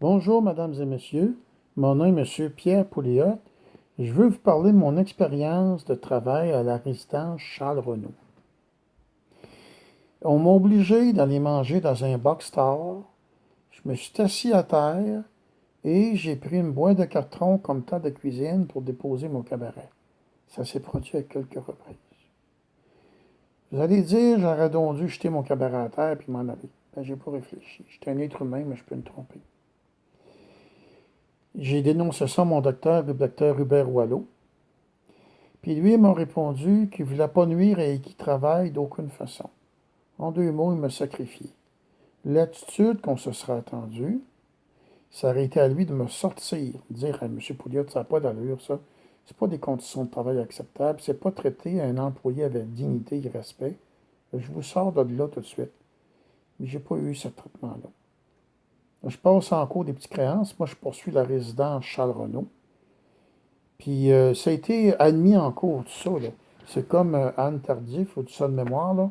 Bonjour, mesdames et messieurs. Mon nom est Monsieur Pierre Pouliot. Je veux vous parler de mon expérience de travail à la résidence Charles-Renaud. On m'a obligé d'aller manger dans un box-store. Je me suis assis à terre et j'ai pris une boîte de carton comme temps de cuisine pour déposer mon cabaret. Ça s'est produit à quelques reprises. Vous allez dire, j'aurais donc dû jeter mon cabaret à terre puis m'en aller. Ben, j'ai pas réfléchi. J'étais un être humain, mais je peux me tromper. J'ai dénoncé ça à mon docteur, le docteur Hubert Wallot. Puis lui, il m'a répondu qu'il ne voulait pas nuire et qu'il travaille d'aucune façon. En deux mots, il m'a sacrifié. L'attitude qu'on se serait attendu, ça aurait été à lui de me sortir, de dire à M. Pouliot, ça n'a pas d'allure, ça. C'est pas des conditions de travail acceptables, c'est pas traiter un employé avec dignité et respect. Je vous sors de là tout de suite. Mais j'ai pas eu ce traitement-là. Je passe en cours des petites créances. Moi, je poursuis la résidence Charles-Renaud. Puis ça a été admis en cours, tout ça, là. C'est comme Anne Tardif, ou tout ça de mémoire, là.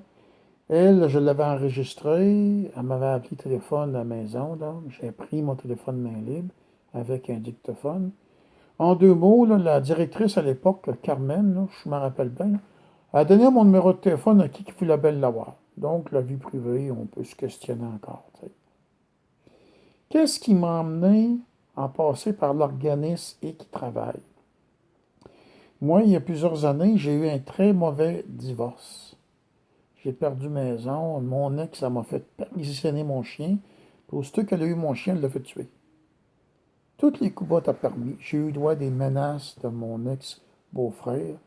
Elle, je l'avais enregistrée, elle m'avait appelé téléphone à la maison, là. J'ai pris mon téléphone main libre avec un dictaphone. En deux mots, là, la directrice à l'époque, Carmen, là, je me rappelle bien, là, a donné mon numéro de téléphone à qui voulait bien l'avoir. Donc, la vie privée, on peut se questionner encore. T'sais. Qu'est-ce qui m'a emmené à passer par l'organisme et qui travaille? Moi, il y a plusieurs années, j'ai eu un très mauvais divorce. J'ai perdu maison. Mon ex, ça m'a fait perquisitionner mon chien. Puis aussitôt qu'elle a eu mon chien, elle l'a fait tuer. Toutes les coups bas t'as permis. J'ai eu droit à des menaces de mon ex-beau-frère.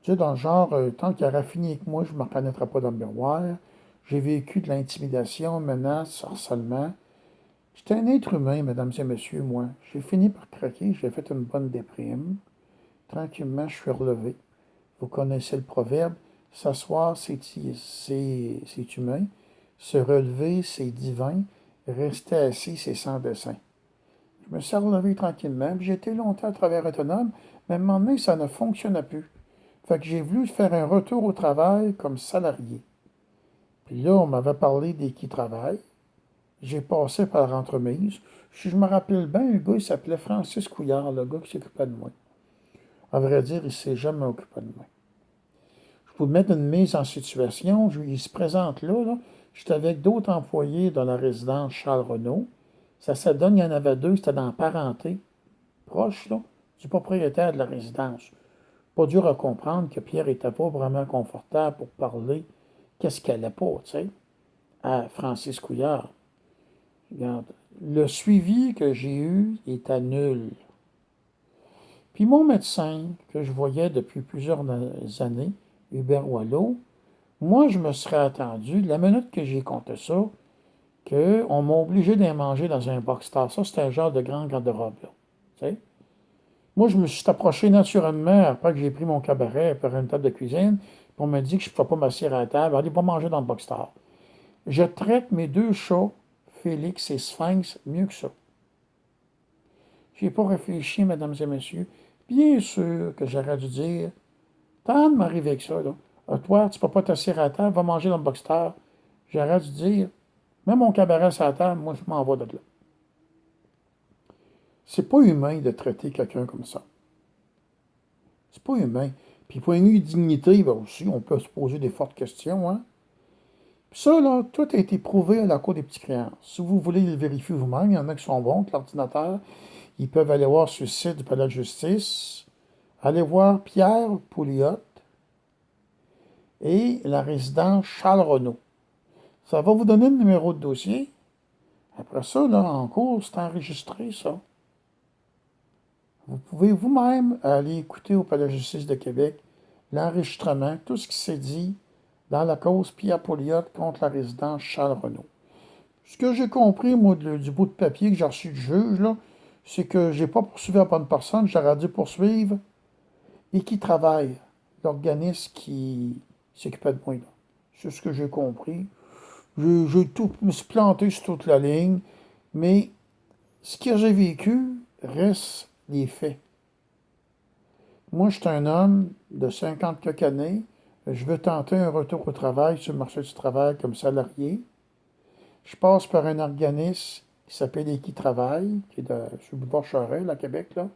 Tu sais, dans le genre, tant qu'il aura fini avec moi, je ne me reconnaîtrai pas dans le miroir. J'ai vécu de l'intimidation, menaces, harcèlement. J'étais un être humain, mesdames et messieurs, moi. J'ai fini par craquer, j'ai fait une bonne déprime. Tranquillement, je suis relevé. Vous connaissez le proverbe, s'asseoir, c'est humain, se relever, c'est divin, rester assis, c'est sans dessein. Je me suis relevé tranquillement, puis j'ai été longtemps à travail autonome, mais à un moment donné, ça ne fonctionnait plus. Fait que j'ai voulu faire un retour au travail comme salarié. Puis là, on m'avait parlé des qui travaillent. J'ai passé par l'entremise. Si je me rappelle bien, le gars, il s'appelait Francis Couillard, le gars qui s'occupait de moi. À vrai dire, il ne s'est jamais occupé de moi. Je vous mettre une mise en situation. Il se présente là. J'étais avec d'autres employés dans la résidence Charles-Renaud. Ça se donne, il y en avait deux, c'était dans la parenté, proche là, du propriétaire de la résidence. Pas dur à comprendre que Pierre n'était pas vraiment confortable pour parler qu'est-ce qu'elle n'allait pas, tu sais, à Francis Couillard. Regarde, le suivi que j'ai eu était nul. Puis mon médecin, que je voyais depuis plusieurs années, Hubert Wallot, moi, je me serais attendu, la minute que j'ai compté ça, qu'on m'a obligé d'aller manger dans un box-star. Ça, c'était un genre de grand garde-robe, là. Tu sais? Moi, je me suis approché naturellement après que j'ai pris mon cabaret par une table de cuisine, puis on m'a dit que je ne pouvais pas m'asseoir à la table, allez pas manger dans le box-star. Je traite mes deux chats, Félix et Sphinx, mieux que ça. J'ai pas réfléchi, mesdames et messieurs. Bien sûr que j'aurais dû dire, tant de m'arriver avec ça, là. Toi, tu peux pas t'asseoir à la table, va manger dans le box-star. J'aurais dû dire, mets mon cabaret sur la table, moi, je m'en vais de là. C'est pas humain de traiter quelqu'un comme ça. C'est pas humain. Puis, point de vue dignité, ben aussi, on peut se poser des fortes questions, hein. Puis ça, là, tout a été prouvé à la Cour des petits créances. Si vous voulez le vérifier vous-même, il y en a qui sont bons, que l'ordinateur, ils peuvent aller voir sur le site du Palais de justice, aller voir Pierre Pouliot et la résidence Charles-Renaud. Ça va vous donner le numéro de dossier. Après ça, là, en cours, c'est enregistré, ça. Vous pouvez vous-même aller écouter au Palais de justice de Québec l'enregistrement, tout ce qui s'est dit dans la cause Pierre Pouliot contre la résidence Charles-Renaud. Ce que j'ai compris, moi, du bout de papier que j'ai reçu du juge, là, c'est que j'ai pas poursuivi la bonne personne, j'aurais dû poursuivre et qui travaille, l'organisme qui s'occupait de moi. Là. C'est ce que j'ai compris. J'ai tout, me suis planté sur toute la ligne, mais ce que j'ai vécu reste les faits. Moi, je suis un homme de 50 quelques années. Je veux tenter un retour au travail sur le marché du travail comme salarié. Je passe par un organisme qui s'appelle Équitravail, qui est sur le boulevard Charest, à Québec, là.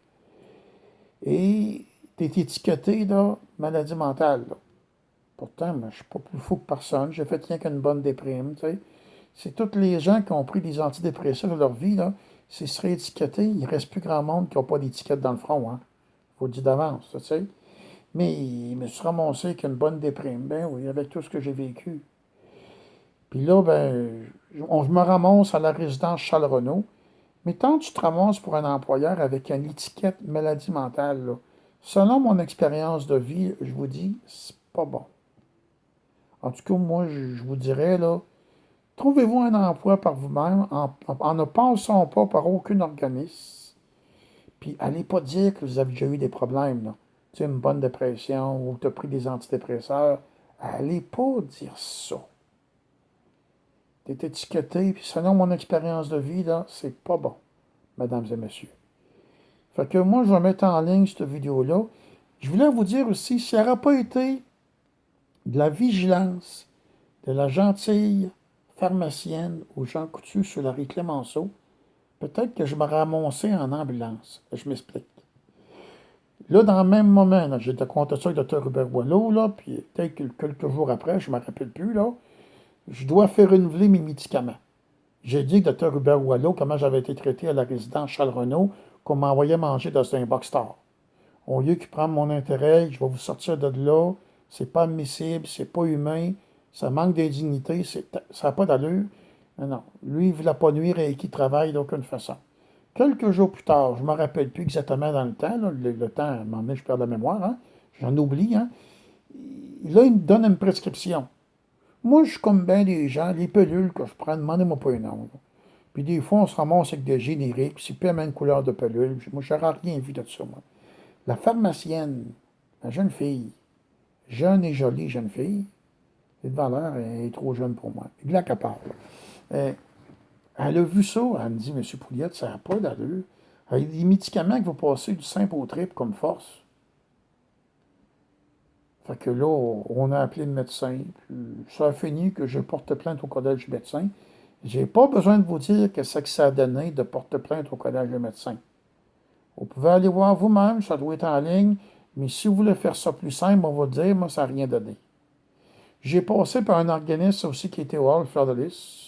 Et tu es étiqueté, là, maladie mentale, là. Pourtant, moi, je suis pas plus fou que personne. J'ai fait rien qu'une bonne déprime, tu sais. C'est tous les gens qui ont pris des antidépresseurs de leur vie, là. S'ils seraient étiquetés, il ne reste plus grand monde qui n'a pas d'étiquette dans le front, hein. Faut le dire d'avance, tu sais. Mais il me suis ramassé avec une bonne déprime. Ben oui, avec tout ce que j'ai vécu. Puis là, ben, on me ramasse à la résidence Charles-Renaud. Mais tant que tu te ramasses pour un employeur avec une étiquette maladie mentale, là, selon mon expérience de vie, je vous dis, c'est pas bon. En tout cas, moi, je vous dirais, là, trouvez-vous un emploi par vous-même en ne passant pas par aucun organisme. Puis, allez pas dire que vous avez déjà eu des problèmes, là. Tu sais, une bonne dépression ou tu as pris des antidépresseurs. Allez pas dire ça. Tu es étiqueté, puis selon mon expérience de vie, là, c'est pas bon, mesdames et messieurs. Fait que moi, je vais mettre en ligne cette vidéo-là. Je voulais vous dire aussi, s'il n'y aurait pas été de la vigilance de la gentille pharmacienne aux Jean Coutu sur la rue Clémenceau, peut-être que je me ramassais en ambulance. Je m'explique. Là, dans le même moment, là, j'étais compté ça avec le Dr. Hubert Boileau, là, puis peut-être que quelques jours après, je ne me rappelle plus, là, je dois faire renouveler mes médicaments. J'ai dit au Dr. Hubert Boileau comment j'avais été traité à la résidence Charles-Renaud, qu'on m'envoyait manger dans un box-store. Au lieu qu'il prenne mon intérêt, je vais vous sortir de là, c'est pas admissible, c'est pas humain, ça manque d'indignité, ça n'a pas d'allure. Non, lui, il ne voulait pas nuire et qui travaille d'aucune façon. Quelques jours plus tard, je ne me rappelle plus exactement dans le temps, là, le temps, à un moment donné, je perds la mémoire, hein, j'en oublie, hein. Là, il me donne une prescription. Moi, je suis comme bien des gens, les pilules que je prends, demandez-moi pas un nom. Là. Puis des fois, on se ramasse avec des génériques, c'est plus la même couleur de pelule. Moi, je n'aurais rien vu de ça, moi. La pharmacienne, la jeune fille, jeune et jolie jeune fille, c'est de valeur, elle est trop jeune pour moi. De là qu'elle parle. Elle a vu ça, elle me dit, Monsieur Pouliette, ça n'a pas d'allure. Il y a des médicaments qui vont passer du simple au triple comme force. Fait que là, on a appelé le médecin. Puis ça a fini que je porte plainte au collège du médecin. J'ai pas besoin de vous dire que c'est que ça a donné de porter plainte au collège des médecins. Vous pouvez aller voir vous-même, ça doit être en ligne, mais si vous voulez faire ça plus simple, on va dire, moi, ça n'a rien donné. J'ai passé par un organisme aussi qui était au Hall Fleur de Lys.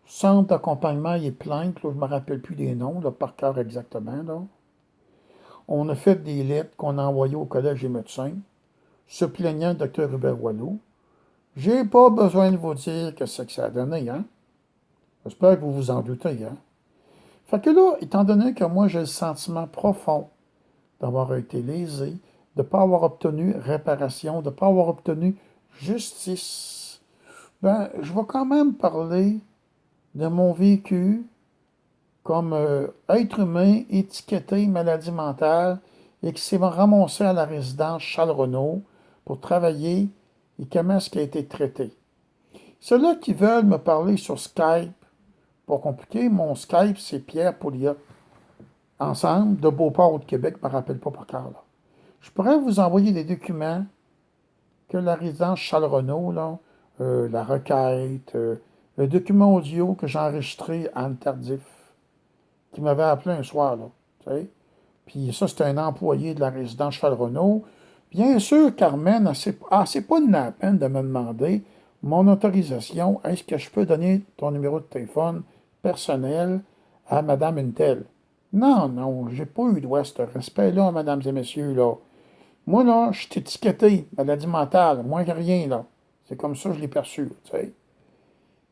Centre d'accompagnement et plainte, là, je ne me rappelle plus des noms, là, par cœur exactement. Là. On a fait des lettres qu'on a envoyées au collège des médecins, se plaignant du Dr. Hubert Boileau. J'ai pas besoin de vous dire que c'est que ça a donné, hein? J'espère que vous vous en doutez, hein? Fait que là, étant donné que moi j'ai le sentiment profond d'avoir été lésé, de ne pas avoir obtenu réparation, de ne pas avoir obtenu justice, ben, je vais quand même parler de mon vécu comme être humain étiqueté maladie mentale et qui s'est ramassé à la résidence Charles-Renaud pour travailler et comment est-ce qu'il a été traité. Ceux-là qui veulent me parler sur Skype, pas compliqué, mon Skype, c'est Pierre Pouliot. Ensemble, de Beauport ou de Québec, je ne me rappelle pas par cœur. Là. Je pourrais vous envoyer des documents que la résidence Charles-Renaud, là, la requête, le document audio que j'ai enregistré à Anne Tardif, qui m'avait appelé un soir, là, tu sais. Puis ça, c'était un employé de la résidence Charles-Renaud. Bien sûr, Carmen, c'est pas de la peine de me demander mon autorisation. Est-ce que je peux donner ton numéro de téléphone personnel à Madame Untel? Non, non, j'ai pas eu droit à ce respect-là, mesdames et messieurs, là. Moi, là, je suis étiqueté, maladie mentale, moins que rien, là. C'est comme ça que je l'ai perçu, tu sais.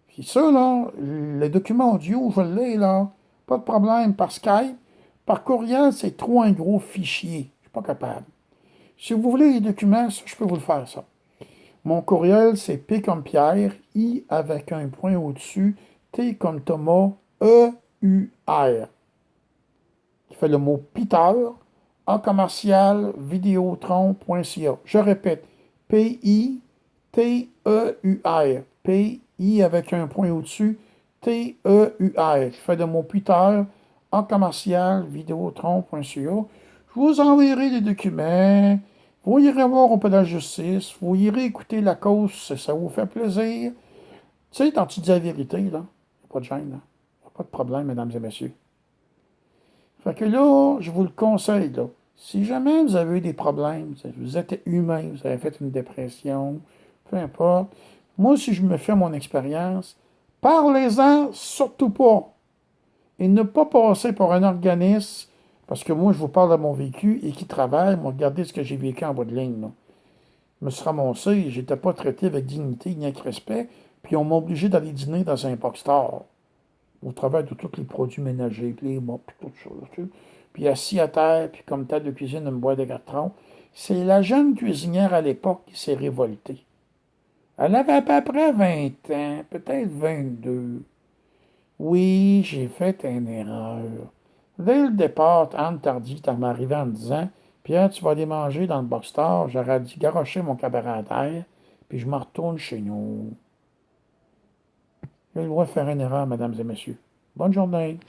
Puis ça, là, le document audio, je l'ai, là. Pas de problème, par Skype. Par courriel, c'est trop un gros fichier. Je suis pas capable. Si vous voulez les documents, ça, je peux vous le faire, ça. Mon courriel, c'est P comme Pierre, I avec un point au-dessus, T comme Thomas, E-U-R. Qui fait le mot Peter, A commercial, vidéotron.ca. Je répète, P-I-T-E-U-R. P-I avec un point au-dessus, T-E-U-R. Qui fait le mot Peter, A commercial, vidéotron.ca. Je vous enverrai des documents. Vous irez voir un peu la justice. Vous irez écouter la cause si ça vous fait plaisir. Tu sais, quand tu dis la vérité, là, Pas de gêne, là. Pas de problème, mesdames et messieurs. Fait que là, je vous le conseille, là. Si jamais vous avez eu des problèmes, vous êtes humain, vous avez fait une dépression, peu importe. Moi, si je me fais mon expérience, parlez-en surtout pas. Et ne pas passer par un organisme, parce que moi, je vous parle de mon vécu et qui travaille, moi, regardez ce que j'ai vécu en bout de ligne, là. Je me suis ramassé, j'étais pas traité avec dignité ni avec respect, puis on m'a obligé d'aller dîner dans un box-store, au travers de tous les produits ménagers, puis les mops, puis tout ça, là, tu sais. Puis assis à terre, puis comme table de cuisine, une boîte de carton. C'est la jeune cuisinière à l'époque qui s'est révoltée. Elle avait à peu près 20 ans, peut-être 22. Oui, j'ai fait une erreur. Dès le départ, Anne Tardy, t'en m'arrivait en me disant, Pierre, tu vas aller manger dans le box-store. J'aurais dû garrocher mon cabaret à terre, puis je me retourne chez nous. J'ai le droit de faire une erreur, mesdames et messieurs. Bonne journée.